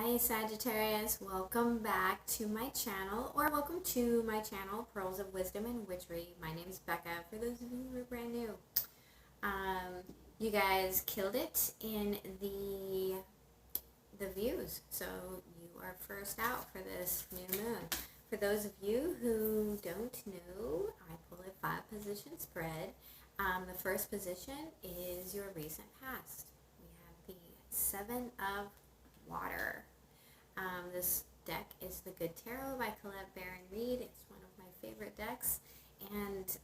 Hi Sagittarius, welcome back to my channel, or welcome to my channel, Pearls of Wisdom and Witchery. My name is Becca, for those of you who are brand new. You guys killed it in the views, so you are first out for this new moon. For those of you who don't know, I pull a 5-position spread. The first position is your recent past. We have the 7 of Water. This deck is the Good Tarot by Colette Baron Reed. It's one of my favorite decks, and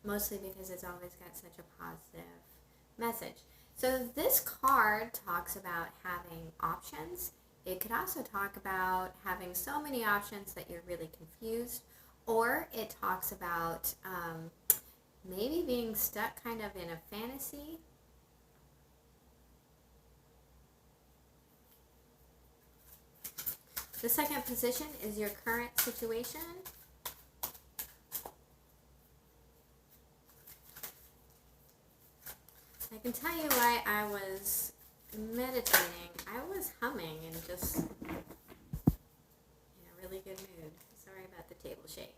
mostly because it's always got such a positive message. So this card talks about having options. It could also talk about having so many options that you're really confused, or it talks about maybe being stuck kind of in a fantasy. The second position is your current situation. I can tell you why I was meditating. I was humming and just in a really good mood. Sorry about the table shake.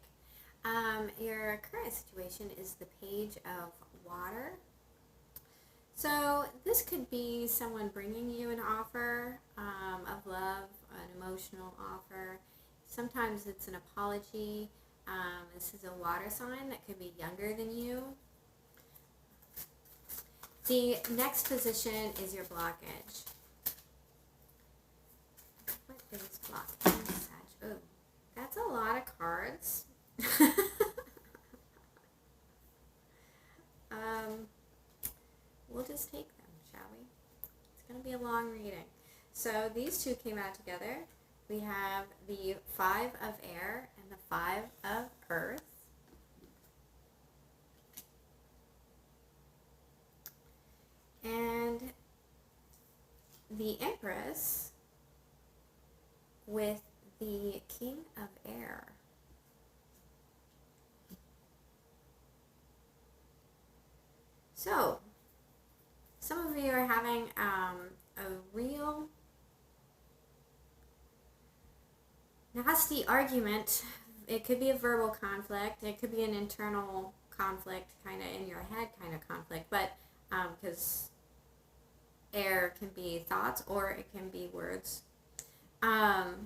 Your current situation is the Page of Water. So this could be someone bringing you an offer of love, an emotional offer. Sometimes it's an apology. This is a water sign that could be younger than you. The next position is your blockage. What is blockage? Oh, that's a lot of cards. We'll just take them, shall we? It's going to be a long reading. So these two came out together. We have the 5 of Air and the 5 of Earth. And the Empress with the King of Air. So, some of you are having a real nasty argument. It could be a verbal conflict. It could be an internal conflict, kind of in your head kind of conflict. But because air can be thoughts or it can be words. But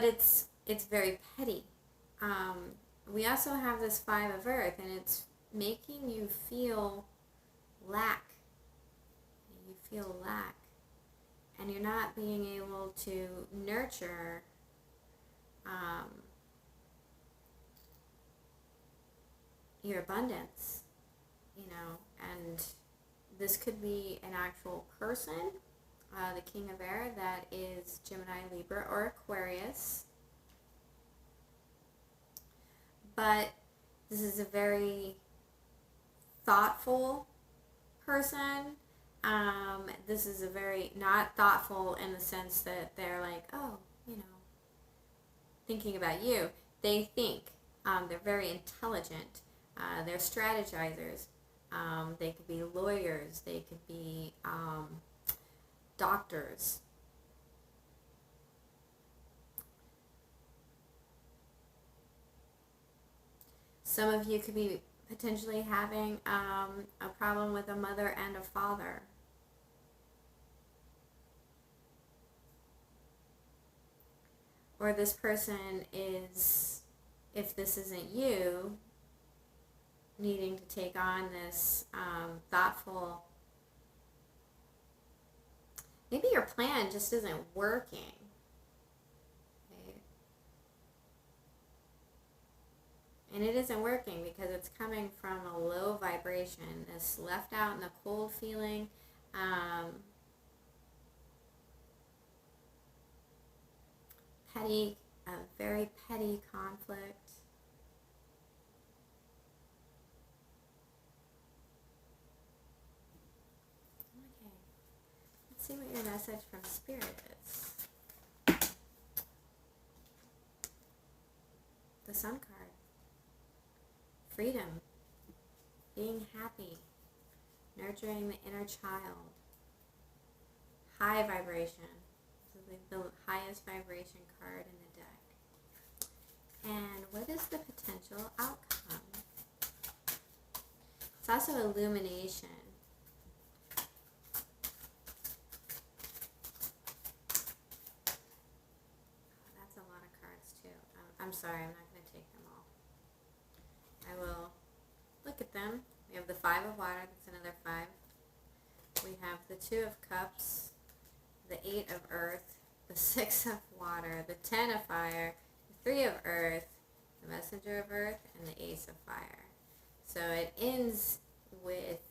it's very petty. We also have this 5 of Earth, and it's making you feel lack. You feel lack. And you're not being able to nurture your abundance, and this could be an actual person, the King of Air, that is Gemini, Libra, or Aquarius. But this is a very thoughtful person. This is a very not thoughtful in the sense that they're like, oh, thinking about you. They think. They're very intelligent. They're strategizers. They could be lawyers. They could be doctors. Some of you could be potentially having a problem with a mother and a father. Or this person is, if this isn't you, needing to take on this thoughtful, maybe your plan just isn't working. Okay? And it isn't working because it's coming from a low vibration, this left out in the cold feeling. Petty, a very petty conflict. Okay, let's see what your message from Spirit is. The Sun card. Freedom. Being happy. Nurturing the inner child. high vibration. This is the highest vibration card in the deck. And what is the potential outcome? It's also illumination. Oh, that's a lot of cards too. I'm sorry, I'm not going to take them all. I will look at them. We have the Five of Water, that's another 5. We have the 2 of Cups, the 8 of Earth, the 6 of Water, the 10 of Fire, the 3 of Earth, the Messenger of Earth, and the Ace of Fire. So it ends with,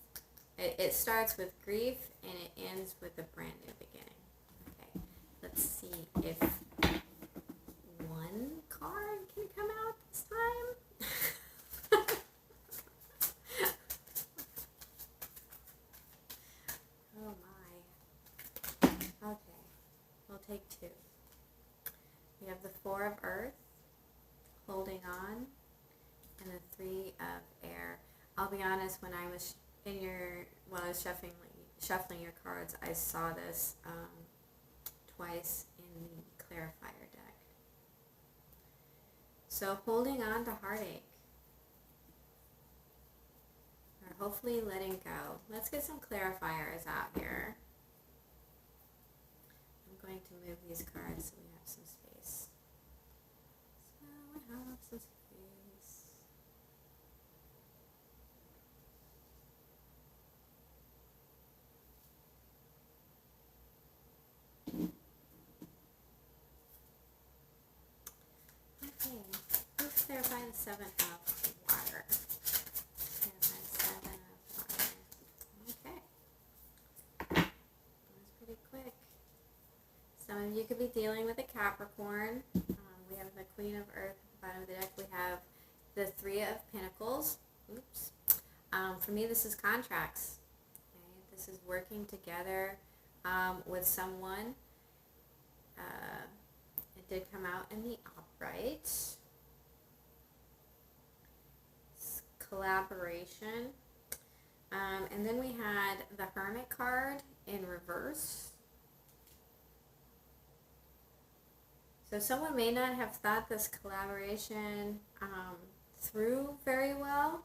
it starts with grief and it ends with a brand new beginning. Okay, let's see if one card can come out this time. Oh my. Okay, we'll take 2. We have the 4 of Earth, holding on, and the 3 of Air. I'll be honest, when I was while I was shuffling your cards, I saw this twice in the Clarifier deck. So holding on to heartache, or hopefully letting go. Let's get some clarifiers out here. I'm going to move these cards so we have some space. So we have some space. Okay, let's clarify the 7 of Water. Clarify the 7 of Water. Okay. That was pretty quick. Some of you could be dealing with a Capricorn. We have the Queen of Earth at the bottom of the deck. We have the 3 of Pentacles. Oops. For me, this is contracts. Okay? This is working together with someone. It did come out in the upright. It's collaboration. And then we had the Hermit card in reverse. So someone may not have thought this collaboration through very well.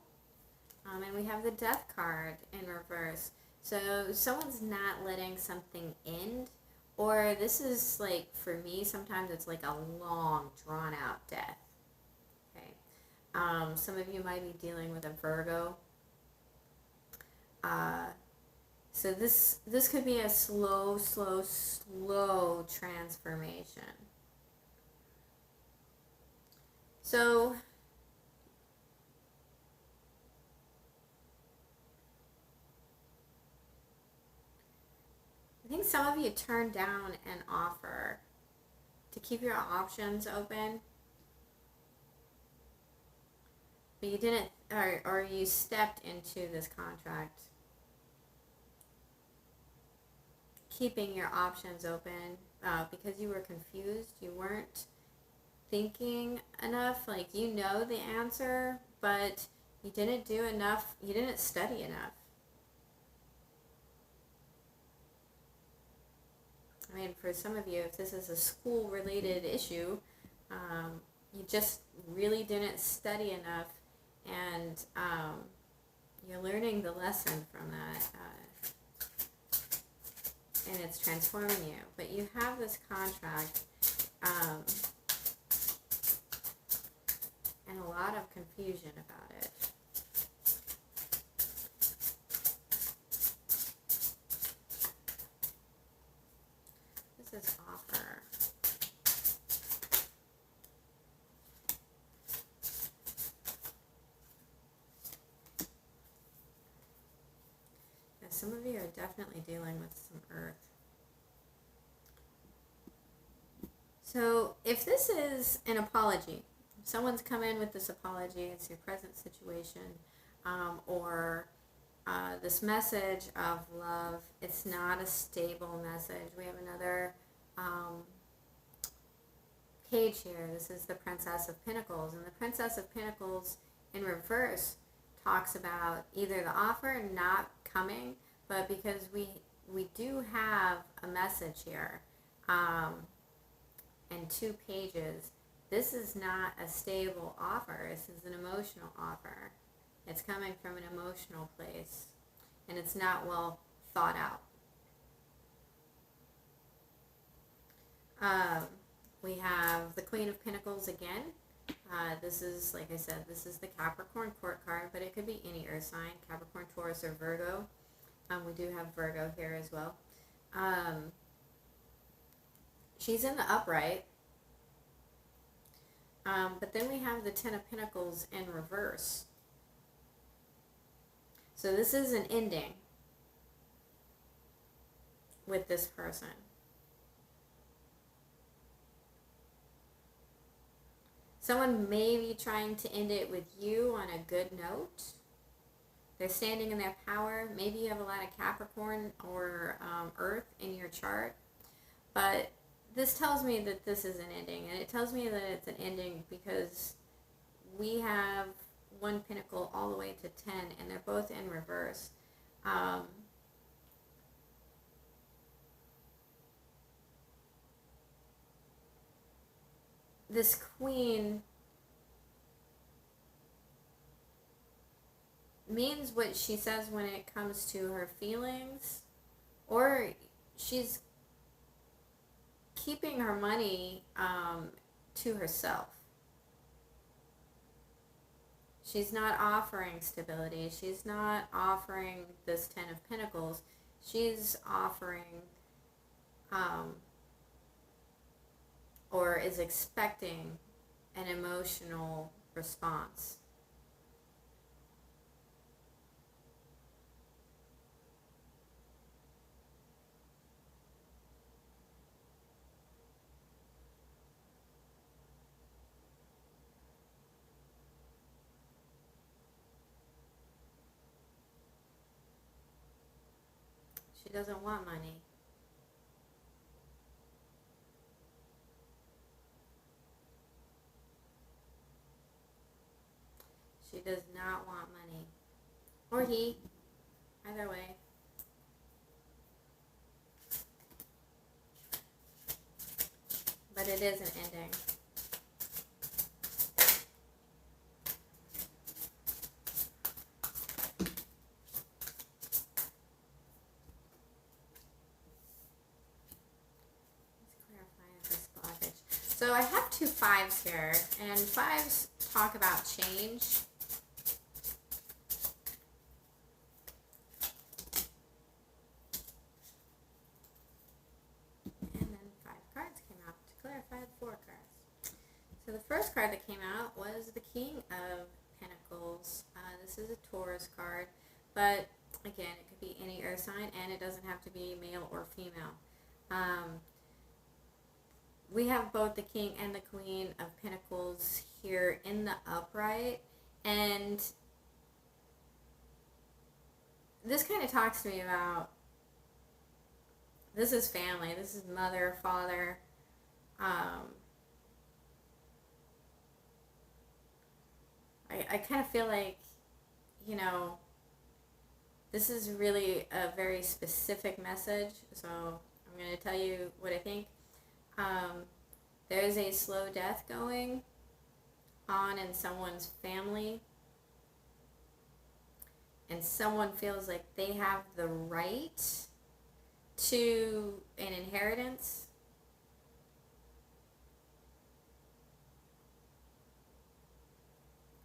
And we have the Death card in reverse. So someone's not letting something end. Or this is like, for me, sometimes it's like a long, drawn-out death. Okay. Some of you might be dealing with a Virgo. So this could be a slow transformation. So I think some of you turned down an offer to keep your options open, but you didn't, or you stepped into this contract keeping your options open because you were confused. You weren't thinking enough. Like, you know the answer, but you didn't do enough. You didn't study enough. I mean, for some of you, if this is a school-related issue, you just really didn't study enough, and you're learning the lesson from that, and it's transforming you. But you have this contract, and a lot of confusion about it. This is offer. Yeah, some of you are definitely dealing with some earth. So if this is an apology, if someone's come in with this apology, it's your present situation, or this message of love, it's not a stable message. We have another page here. This is the Princess of Pentacles, and the Princess of Pentacles in reverse talks about either the offer not coming, but because we do have a message here, and 2 pages. This is not a stable offer. This is an emotional offer. It's coming from an emotional place, and it's not well thought out. We have the Queen of Pentacles again. This is, like I said, this is the Capricorn court card, but it could be any earth sign, Capricorn, Taurus, or Virgo. We do have Virgo here as well. She's in the upright. But then we have the Ten of Pentacles in reverse. So this is an ending with this person. Someone may be trying to end it with you on a good note. They're standing in their power. Maybe you have a lot of Capricorn or Earth in your chart. But this tells me that this is an ending. And it tells me that it's an ending because we have 1 pentacle all the way to 10. And they're both in reverse. This queen means what she says when it comes to her feelings, or she's keeping her money to herself. She's not offering stability. She's not offering this Ten of Pentacles. She's offering or is expecting an emotional response. She doesn't want money. She does not want money. Or he. Either way. But it is an ending. So I have 2 5s here, and 5s talk about change. And then 5 cards came out to clarify the 4 cards. So the first card that came out was the King of Pentacles. This is a Taurus card, but again, it could be any earth sign, and it doesn't have to be male or female. We have both the King and the Queen of Pentacles here in the upright, and this kind of talks to me about, this is family, this is mother, father, I kind of feel like, you know, this is really a very specific message, so I'm going to tell you what I think. There's a slow death going on in someone's family, and someone feels like they have the right to an inheritance.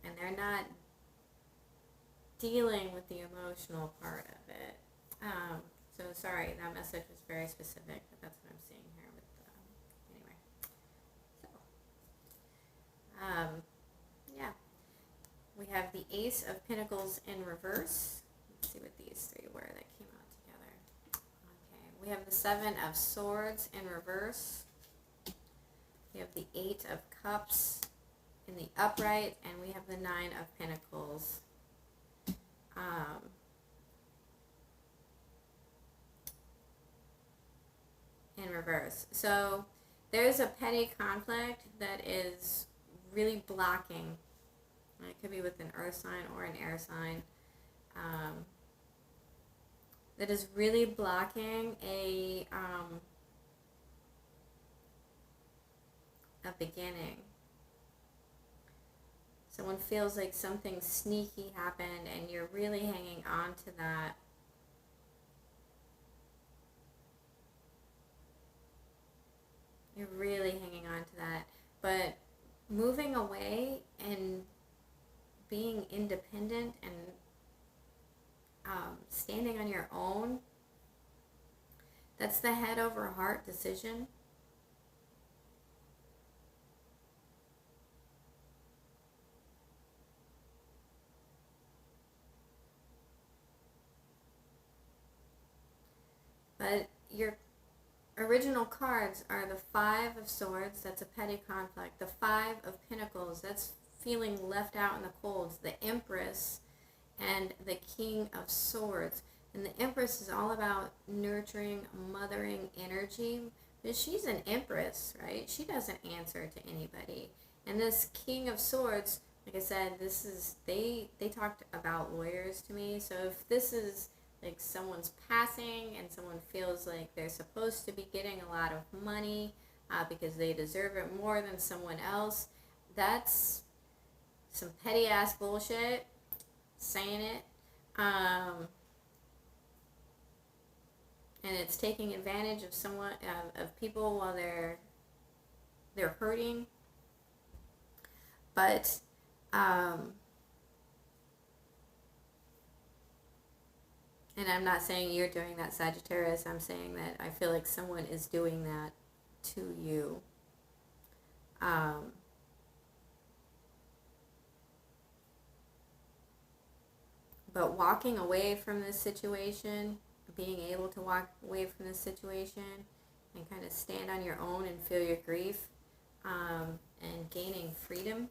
And they're not dealing with the emotional part of it. So sorry, that message was very specific, but that's what I'm seeing here with yeah. We have the Ace of Pentacles in reverse. Let's see what these 3 were that came out together. Okay, we have the 7 of Swords in reverse. We have the 8 of Cups in the upright, and we have the 9 of Pentacles. In reverse. So there's a petty conflict that is really blocking. It could be with an earth sign or an air sign. that is really blocking a beginning. Someone feels like something sneaky happened and you're really hanging on to that. You're really hanging on to that. But moving away and being independent and standing on your own, that's the head over heart decision. But your original cards are the Five of Swords, that's a petty conflict. The Five of Pentacles, that's feeling left out in the cold. The Empress and the King of Swords. And the Empress is all about nurturing, mothering energy. But she's an Empress, right? She doesn't answer to anybody. And this King of Swords, like I said, this is, they talked about lawyers to me. So if this is like someone's passing and someone feels like they're supposed to be getting a lot of money because they deserve it more than someone else, that's some petty ass bullshit, saying it. And it's taking advantage of someone, of people while they're hurting. But and I'm not saying you're doing that, Sagittarius. I'm saying that I feel like someone is doing that to you. But walking away from this situation, being able to walk away from this situation and kind of stand on your own and feel your grief, and gaining freedom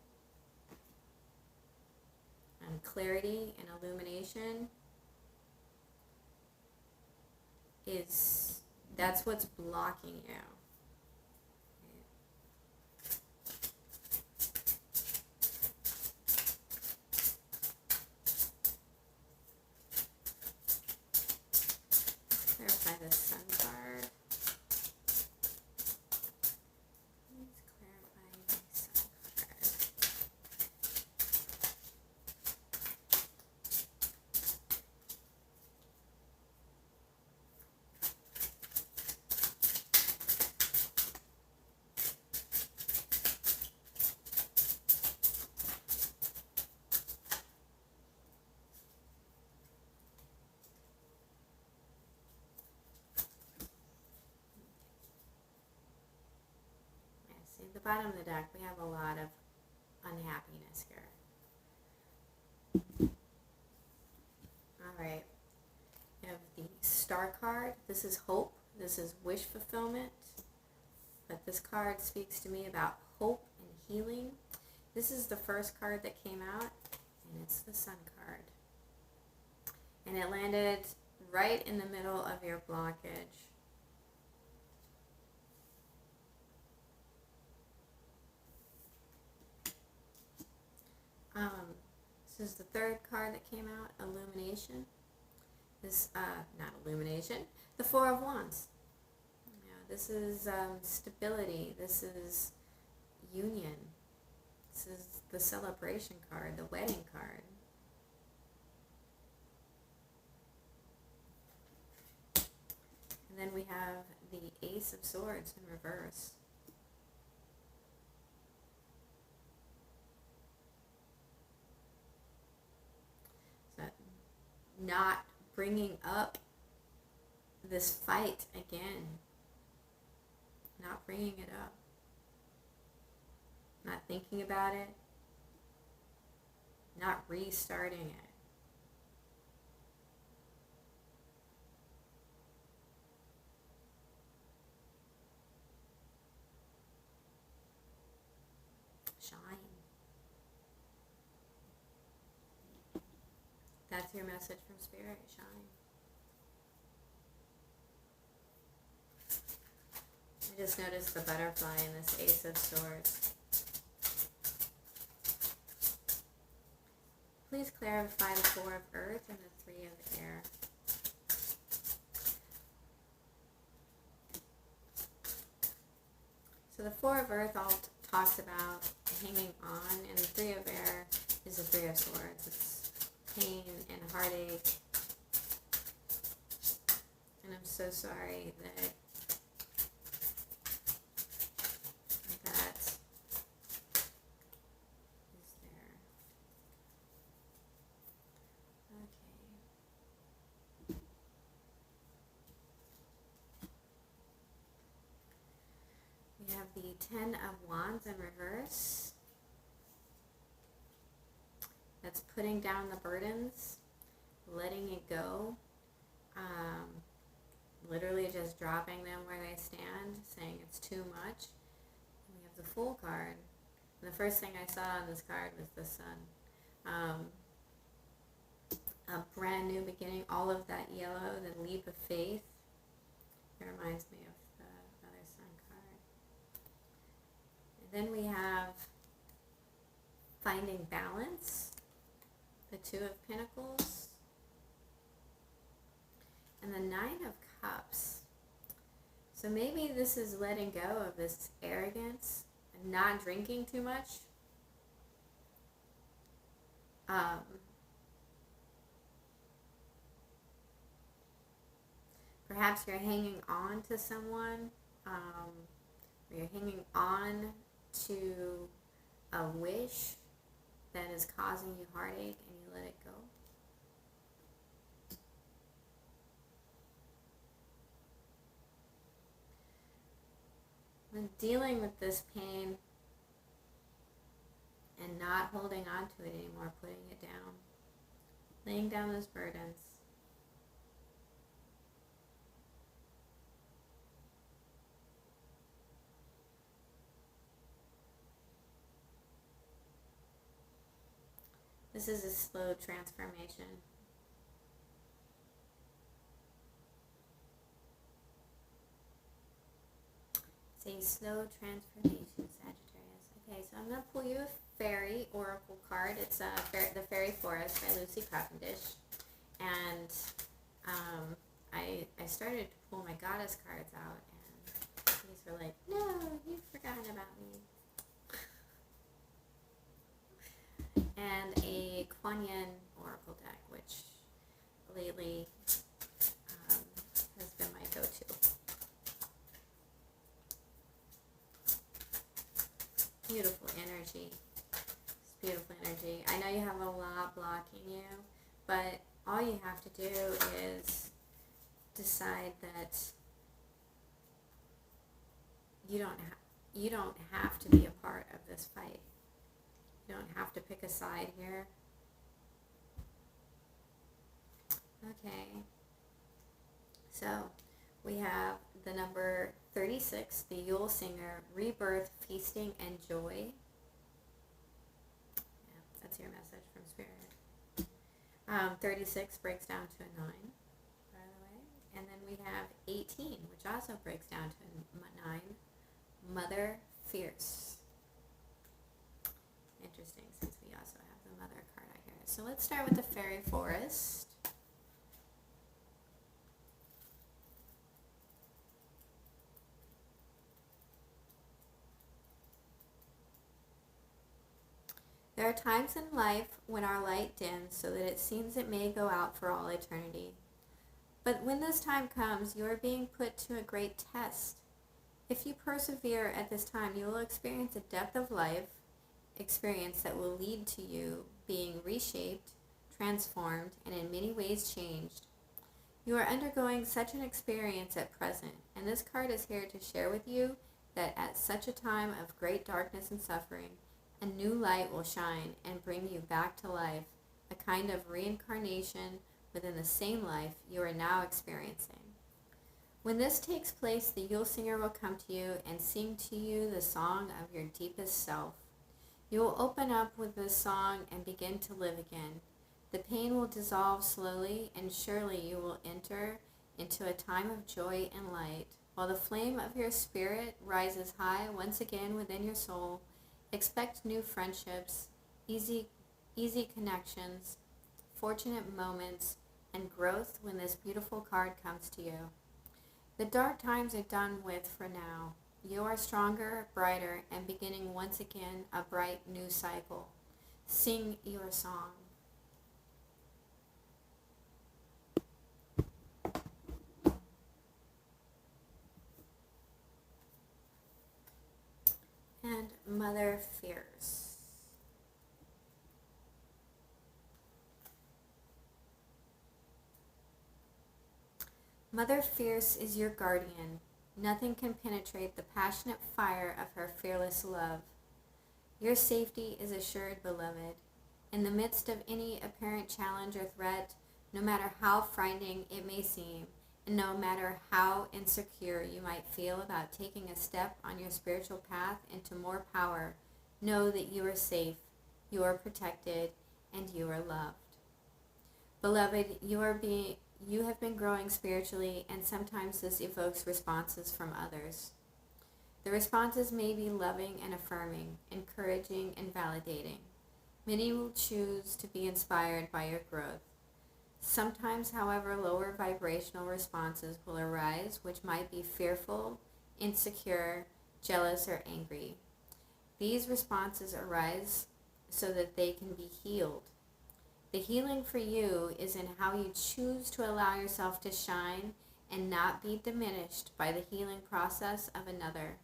and clarity and illumination, that's what's blocking you. Clarify the Sun card. Please clarify the Sun card. The bottom of the deck, we have a lot of unhappiness here. Alright. We have the Star card. This is hope. This is wish fulfillment. But this card speaks to me about hope and healing. This is the first card that came out, and it's the Sun card. And it landed right in the middle of your blockage. This is the third card that came out, Illumination. This, not Illumination, the Four of Wands. This is stability. This is union. This is the celebration card, the wedding card. And then we have the Ace of Swords in reverse. Not bringing up this fight again. Not bringing it up. Not thinking about it. Not restarting it. Shine. That's your message from Spirit. Shine. I just noticed the butterfly in this Ace of Swords. Please clarify the Four of Earth and the Three of Air. So the Four of Earth all talks about hanging on, and the Three of Air is the Three of Swords. It's pain and heartache. And I'm so sorry that is there. Okay. We have the Ten of Wands in reverse. That's putting down the burdens, letting it go, literally just dropping them where they stand, saying it's too much. And we have the Fool card. And the first thing I saw on this card was the Sun. A brand new beginning, all of that yellow, the leap of faith. It reminds me of the other Sun card. And then we have finding balance, the Two of Pentacles, and the Nine of Cups. So maybe this is letting go of this arrogance and not drinking too much. Perhaps you're hanging on to someone, or you're hanging on to a wish that is causing you heartache, and you let it go. When dealing with this pain and not holding on to it anymore, putting it down, laying down those burdens. This is a slow transformation. It's a slow transformation, Sagittarius. Okay, so I'm going to pull you a fairy oracle card. It's The Fairy Forest by Lucy Cavendish. And I started to pull my goddess cards out, and these were like, no, you've forgotten about me. And a Kuan Yin oracle deck, which lately has been my go-to. Beautiful energy. It's beautiful energy. I know you have a lot blocking you, but all you have to do is decide that you don't have to be a part of this fight. You don't have to pick a side here. Okay. So we have the number 36, the Yule Singer, rebirth, feasting, and joy. Yeah, that's your message from Spirit. 36 breaks down to a 9, by the way. And then we have 18, which also breaks down to a 9, Mother Fierce. Interesting, since we also have the Mother card out here. So let's start with the Fairy Forest. There are times in life when our light dims so that it seems it may go out for all eternity. But when this time comes, you are being put to a great test. If you persevere at this time, you will experience a depth of life experience that will lead to you being reshaped, transformed, and in many ways changed. You are undergoing such an experience at present, and this card is here to share with you that at such a time of great darkness and suffering, a new light will shine and bring you back to life, a kind of reincarnation within the same life you are now experiencing. When this takes place, the Yule Singer will come to you and sing to you the song of your deepest self. You will open up with this song and begin to live again. The pain will dissolve slowly, and surely you will enter into a time of joy and light. While the flame of your spirit rises high once again within your soul, expect new friendships, easy connections, fortunate moments, and growth when this beautiful card comes to you. The dark times are done with for now. You are stronger, brighter, and beginning once again a bright new cycle. Sing your song. And Mother Fierce. Mother Fierce is your guardian. Nothing can penetrate the passionate fire of her fearless love. Your safety is assured, beloved. In the midst of any apparent challenge or threat, no matter how frightening it may seem, and no matter how insecure you might feel about taking a step on your spiritual path into more power, know that you are safe, you are protected, and you are loved. Beloved, you have been growing spiritually, and sometimes this evokes responses from others. The responses may be loving and affirming, encouraging and validating. Many will choose to be inspired by your growth. Sometimes, however, lower vibrational responses will arise, which might be fearful, insecure, jealous, or angry. These responses arise so that they can be healed. The healing for you is in how you choose to allow yourself to shine and not be diminished by the healing process of another.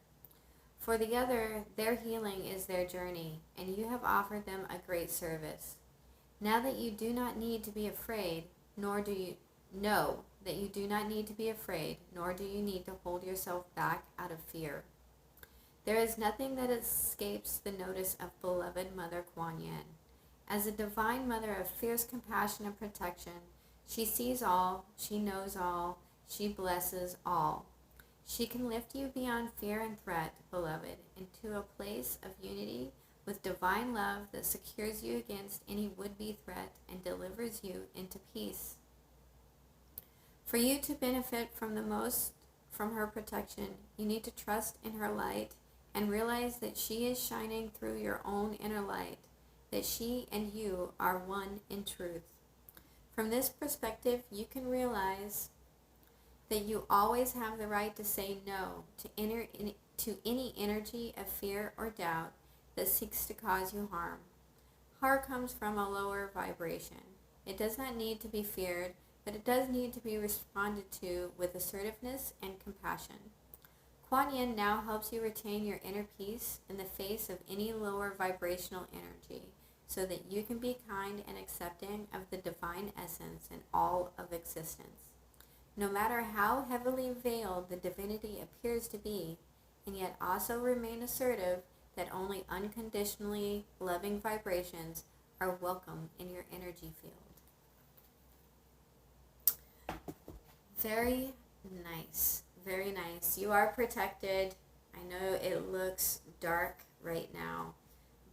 For the other, their healing is their journey, and you have offered them a great service. Now that you do not need to be afraid, nor do you know that you do not need to be afraid, nor do you need to hold yourself back out of fear. There is nothing that escapes the notice of beloved Mother Kuan Yin. As a divine mother of fierce compassion and protection, she sees all, she knows all, she blesses all. She can lift you beyond fear and threat, beloved, into a place of unity with divine love that secures you against any would-be threat and delivers you into peace. For you to benefit from the most from her protection, you need to trust in her light and realize that she is shining through your own inner light, that she and you are one in truth. From this perspective, you can realize that you always have the right to say no to any energy of fear or doubt that seeks to cause you harm. Harm comes from a lower vibration. It does not need to be feared, but it does need to be responded to with assertiveness and compassion. Kuan Yin now helps you retain your inner peace in the face of any lower vibrational energy, so that you can be kind and accepting of the divine essence in all of existence. No matter how heavily veiled the divinity appears to be, and yet also remain assertive that only unconditionally loving vibrations are welcome in your energy field. Very nice. Very nice. You are protected. I know it looks dark right now,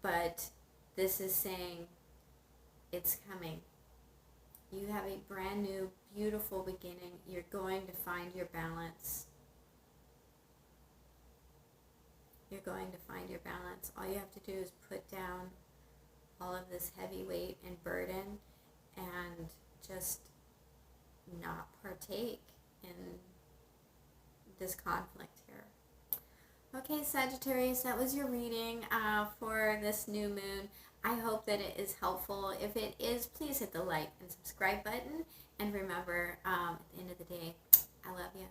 but this is saying it's coming. You have a brand new, beautiful beginning. You're going to find your balance. You're going to find your balance. All you have to do is put down all of this heavy weight and burden and just not partake in this conflict here. Okay, Sagittarius, that was your reading for this new moon. I hope that it is helpful. If it is, please hit the like and subscribe button. And remember, at the end of the day, I love you.